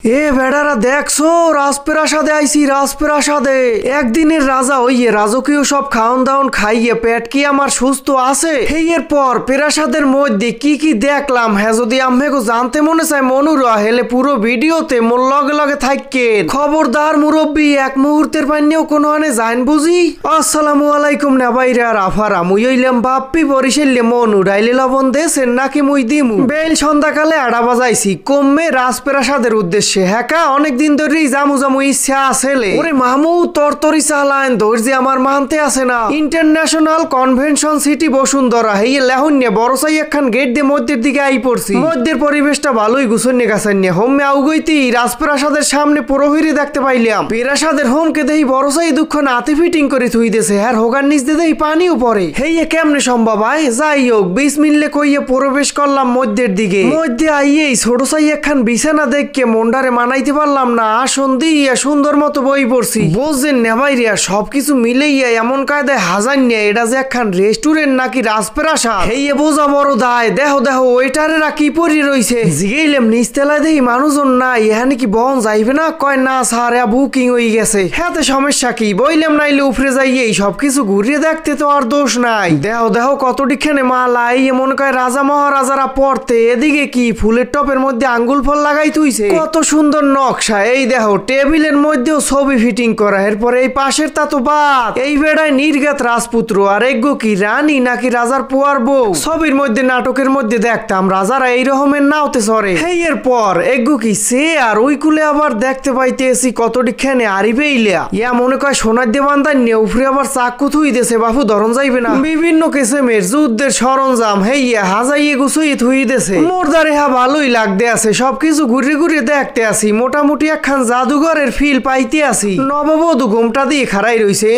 এ বেড়ারা দেখছো রাজপ্রাসাদে আইছি রাজপ্রাসাদে। একদিনের রাজা হইয়ে রাজকীয় সব খাওন দাওন খাইয়ে পেট কি আমার সুস্থ আছে? এর পর প্রাসাদের মধ্যে কি কি দেখলাম হ্যাঁ যদি আম্মেগো জানতে মনে চায় মনুরা হেলে পুরো ভিডিওতে মোর লগে লগে থাকেন। খবরদার মুরব্বী এক মুহূর্তের পাইনেও কোনো হানে যাইন বুঝি। আসসালামু আলাইকুম না বাইরা রাফারা মুই হইলাম বাপ্পি বরিশালে মনু ডাইলে লবণ দেশেন নাকি মুই দিমু। বেল সন্ধ্যাকালে আড়া বাজাইছি কমে রাজপ্রাসাদের উদ্দেশ্যে। হ্যাকা অনেকদিন ধরেই জামু জামু ইচ্ছা আসেলে। ওরে মামু তরতরি চালান ধৈর্য আমার মানতে আসে না। ইন্টারন্যাশনাল কনভেনশন সিটি বসুন্ধরা হেয়ে লেহন্যে বড় সাই একখান গেট দিয়ে মধ্যের দিকে আই পড়ছি। মধ্যের পরিবেশটা ভালোই গুছন্যে গাছান্যে হোমে আউগইতি রাজপ্রাসাদের সামনে পুরোহিরি দেখতে পাইলাম। প্রাসাদের হোমকে দেই বড় সাই দুঃখ নাতে ফিটিং করে থুই দেছে আর হোগার নিচ দিয়ে দেই পানিও পড়ে। হেয়ে কেমনে সম্ভব আয় যাই হোক 20 মিনিটে কইয়ে প্রবেশ করলাম মধ্যের দিকে। মধ্যে আইয়েই ছোট সাই একখান বিছানা দেখকে মন্ডারে মানাইতে পারলাম না। আসন দিয়া সুন্দর মতো বই পড়ছি। বুঝছেন না ভাইরা সবকিছু মিলেইয়া এমন কায়দায় হাজার নিয়ে এটা যে একখান রেস্টুরেন্ট নাকি রাজপ্রাসাদ হেয়ে বোঝা বড় দায়। দেখো দেখো ওয়েটারেরা কি পরি রইছে। জিগাইলাম নিচতলায় দেখি মানুষজন নাই এখানে কি বন যাইবে না? কয় না স্যার বুকিং হয়ে গেছে। হ্যাঁ সমস্যা কি বইলাম নাইলে উপরে যাইয়ে সবকিছু ঘুরিয়ে দেখতে তো আর দোষ নাই। দেখো দেখো কতটিখানে মাল আই মনে কয় রাজা মহারাজারা পড়তে। এদিকে কি ফুলের টপের মধ্যে আঙ্গুল ফল লাগাই তুইছে। কত সুন্দর নকশা। এই দেখো টেবিলের মধ্যেও ছবি ফিটিং করা। এরপরে এই পাশের তা তো বাদ। এই বেড়ায় নির্গাত রাজপুত্র আর এগো কি রানী নাকি রাজার পুয়ার বউ। ছবির মধ্যে নাটকের মধ্যে দেখতাম রাজারা এই রকমের নাওতে চড়ে। এর পর এগো কি সে আর ওই কুলে আবার দেখতে পাইতেছি কতটিখানে আরিবে ইলিয়া ইয়া মনে কয় সোনার দিয়ে বান্ধান নিয়ে উপরে আবার চাকু থুই দেছে। বাপু ধরন যাইবে না। বিভিন্ন কিসেমের যুদ্ধের সরঞ্জাম হেইয়া হাজাইয়ে গুছুই থুই দেছে। মোরদারে হা ভালোই লাগতে আছে। সবকিছু ঘুরে ঘুরে দেখতে আসি। মোটামুটি একখান জাদুঘরের ফিল পাইতে আসি। নববধূ ঘুমটা দিয়ে খাড়াই রইছে।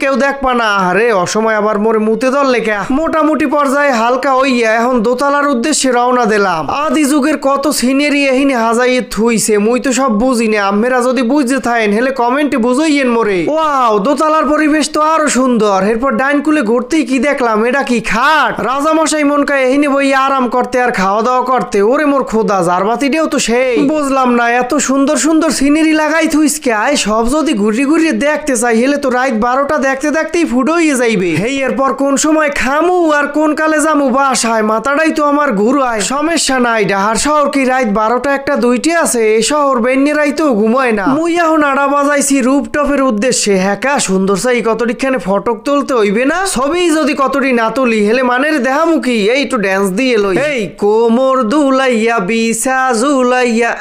কেউ দেখবা না। আরে অসময় আবার মোরে মুতে দল লেখা। মোটামুটি পর্যায়ে হালকা হইয়া এখন দোতলার উদ্দেশ্যে রওনা দিলাম। আদি যুগের কত সিনারি এহিনে হাজাইয়ে থুইছে মুই তো সব বুঝি না। আম্মেরা যদি বুঝতে থাকেন হেলে কমেন্টে বুঝাইয়েন মোরে। ওয়াও দোতলার পরিবেশ তো আরো সুন্দর। এরপর ডাইন কুলে ঘুরতেই কি দেখলাম এটা কি খাট। রাজামশাই মনকায় এহিনে বই আরাম করতে আর খাওয়া দাওয়া করতে। ওরে মোর খোদা জারবাতিটাও তো সেই। বুঝলাম না এত সুন্দর সুন্দর সিনারি লাগাই থুইসকে আয় সব যদি ঘুরি ঘুরিয়ে দেখতে চাই হেলে তো রাত 12টা দেখতে দেখতেই ফুড হয়ে যাইবে। হেই এরপর কোন সময় খামু আর কোন কালে যামু বাসায় মাথাটাই তো আমার ঘুরায়। সমস্যা নাই ডাহার শহর কি রাত 12টা একটা 2টি আছে। এ শহর বেন্যেরাই তো ঘুমায় না। মুই এখন আড়া বাজাইছি রুপটপের উদ্দেশ্যে। হ্যাকা সুন্দর চাই কতটিখানে ফটক তুলতে হইবে না। ছবি যদি কতটি না তুলি হেলে মানের দেহামুখী এই তো ড্যান্স দিয়ে লই। এই কোমর দুলাইয়া বিছা জুলাইয়া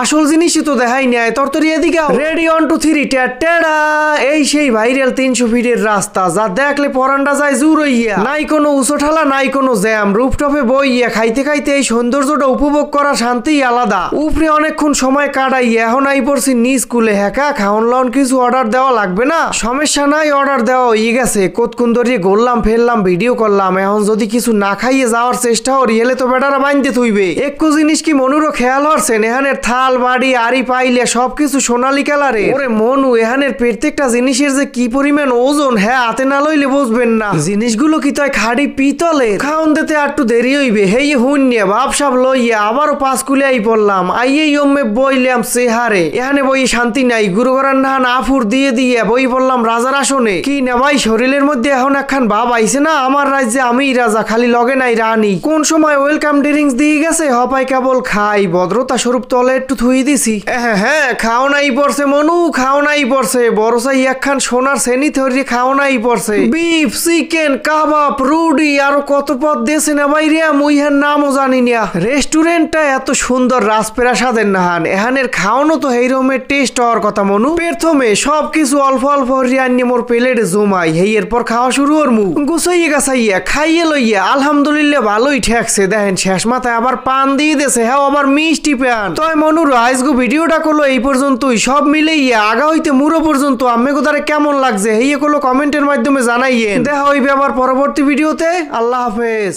আসল জিনিসই তো দেখাই নাই। তরতরি এদিকে রেডি 1 2 3 টেটা। এই সেই ভাইরাল 300 ফিটের রাস্তা যা দেখলে পরান্ডা যায় জুর হইয়া। নাই কোনো উঁচোঠালা নাই কোনো জ্যাম। রুফটপে বইয়া খাইতে খাইতে এই সৌন্দর্যটা উপভোগ করা শান্তি আলাদা। উপরে অনেকক্ষণ সময় কাটাইয়া এখন আই পড়ছি নিজ কুলে। হ্যাকা খাওন লাউন কিছু অর্ডার দেওয়া লাগবে না? সমস্যা নাই অর্ডার দেওয়া হয়ে গেছে। কতক্ষণ ধরিয়ে গড়লাম ফেললাম ভিডিও করলাম। এখন যদি কিছু না খাইয়ে যাওয়ার চেষ্টা করি হেলে তো বেটারা বাঁধতে থইবে। একটু জিনিস কি মনুরও খেয়াল হরছেন এখানের থাল বাড়ি আড়ি পাইলে সবকিছু সোনালি কালারে। ওরে মনু এখানের প্রত্যেকটা জিনিসের যে কি পরিমাণ ওজন হ্যাঁ হাতে না লইলে বুঝবেন না। জিনিসগুলো কি তাই খাড়ি পিতলে। খাওন দিতে একটু দেরি হইবে। হেই হুন্যে ভাবসাব লইয়া আবারও 5 কুলে আই পড়লাম। আইয়েই ওমে বইলাম সেহারে। এখানে বই শান্তি নাই। গুরুগরার নাহান আফুর দিয়ে দিয়ে বই পড়লাম রাজার আসনে। কি না ভাই শরীরের মধ্যে এখন একখান ভাব আইছে না আমার রাজ্যে আমিই রাজা খালি লগে নাই রানী। কোন সময় ওয়েলকাম ড্রিঙ্কস দিয়ে গেছে হপাই কেবল খাই ভদ্রতা স্বরূপ তলে একটু থুই দিছি। হ্যাঁ খাও নাই পড়ছে মনু খাও নাই পড়ছে। বড় চাই একখান সোনার শ্রেণী ধরে খাও নাই পড়ছে। বিফ চিকেন কাবাব রুডি আরো কত পদ দিয়েছে না বাইরে মুইহার নামও জানি না। রেস্টুরেন্টটা এত সুন্দর রাজপ্রাসাদের নাহান এহানের খাওয়ানো তো এই রকমের টেস্ট হওয়ার কথা মনু। প্রথমে সবকিছু অল্প অল্প আনিয়ে মোর প্লেটে জমাই। হেই এরপর খাওয়া শুরু ওর মুখ গুছাইয়ে গাছাইয়া খাইয়ে লইয়া আলহামদুলিল্লাহ ভালোই ঠেকছে। দেখেন শেষ মাথায় আবার পান দিয়ে দেছে। হ্যাঁ আবার মিষ্টি পান। তয় মনুর আজগো ভিডিওটা করলো এই পর্যন্তই। সব মিলেইয়া আগা হইতে মুরো পর্যন্ত আম্মে কোথারে কেমন লাগছে হেয়ে করলো কমেন্টের মাধ্যমে জানাইয়েন। দেখা হইবে আবার পরবর্তী ভিডিওতে। আল্লাহ হাফেজ।